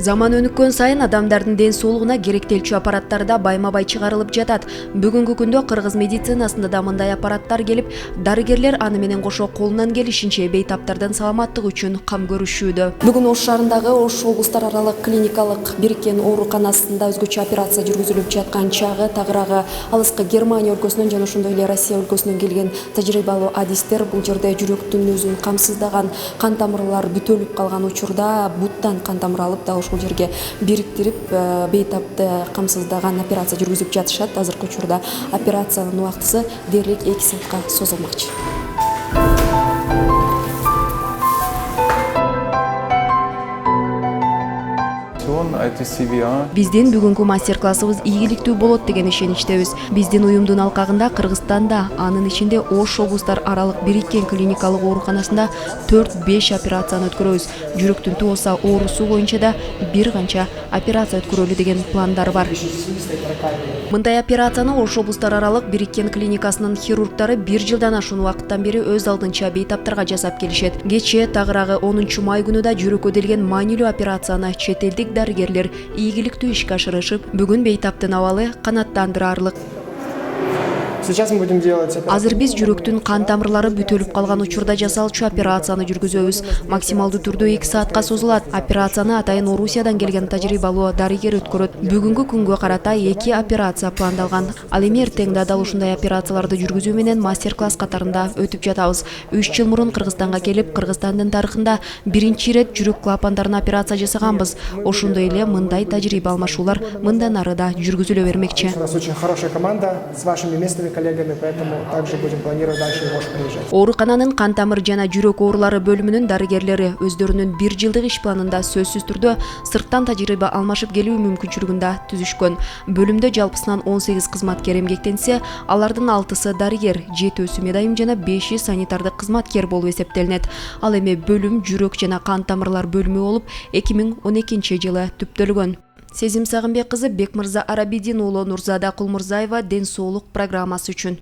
Zaman өнүккөн сайын адамдардын ден соолугуна керектелчү аппараттар да байма-бай чыгарылып жатат. Бүгүнкү күндө кыргыз медицинасында да мындай аппараттар келип, дарыгерлер аны менен кошо колунан келишинче бейтаптардын саламаттыгы үчүн кам көрүшүүдө. Бүгүн Ош шаарындагы Ош облустар аралык клиникалык бириккен ооруканасында өзгөчө операция жүргүзүлүп жаткан чагы тагыраагы алыскы Германия өлкөсүнөн жана ошондой эле Россия өлкөсүнөн келген тажрыйбалуу адистер бул жерде жүрөктүн өзүн камсыздаган кан тамырлар бүтөлүп калган учурда буттан кан тамыр алып да ушул жерге бириктирип бейтапты камсыздаган операция жүргүзүп жатышат. Азыркы учурда операциянын убактысы дээрлик 2 саатка созулмакчы. Биздин бүгүнкү мастер-классыбыз ийгиликтүү болот деген ишеничтебиз. Биздин уюмдун алкагында Кыргызстанда, анын ичинде Ош облустар аралык бириккен клиникалык ооруканасында 4-5 операцияны өткөрөбүз. Жүрөктүн тубаса оорусу боюнча да бир канча операция өткөрөлү деген пландар бар. Мындай операцияны Ош облустар аралык бириккен клиникасынын хирургдары 1 жылдан ашуун убакыттан бери өз алдынча бейтаптарга жасап келишет. Кечээ тагыраагы 10-май күнү да жүрөккө делген маанилүү операцияны чет элдик дарыгерлер ийгиликтүү ишке ашырышып, бүгүн бейтаптын абалы канааттандырарлык. Сейчас мы будем делать операцию. Азыр биз жүрөктүн кан тамырлары бүтөлүп калган учурда жасалчу операцияны жүргүзөбүз. Максималдуу түрдө 2 саатка созулат. Операцияны атайын Орусиядан келген тажрыйбалуу дарыгер өткөрөт. Бүгүнкү күнгө карата 2 операция пландалган. Ал эми эртең дал ушундай операцияларды жүргүзүү менен мастер-класс катарында өтүп жатабыз. 3 жыл мурун Кыргызстанга келип, Кыргызстандын тарыхында биринчи ирет жүрөк клапандарын операция жасаганбыз. Ошондой эле мындай тажрыйба алмашуулар мындан ары да жүргүзүлө бермекчи. У нас очень хорошая команда с вашими местными коллегами, поэтому также будем планировать дальше в Ош приезжать. Оорукананын кан тамыр жана жүрөк оорулары бөлүмүнүн дарыгерлери өздөрүнүн 1 жылдык иш планында сөзсүз түрдө сырттан тажрыйба алмашып келүү мүмкүнчүлүгүн да түзүшкөн. Бөлүмдө жалпысынан 18 кызматкер эмгектенсе, алардын 6-сы дарыгер, 7-сү медайым жана 5-и санитардык кызматкер болуп эсептелинет. Ал эми бөлүм жүрөк жана кан тамырлар бөлүмү болуп 2012 жылы түптөлгөн. Сезим Сагынбек кызы, Бекмырза Арабидин уулу, Нурзада Кулмурзаева, Ден соолук программасы үчүн.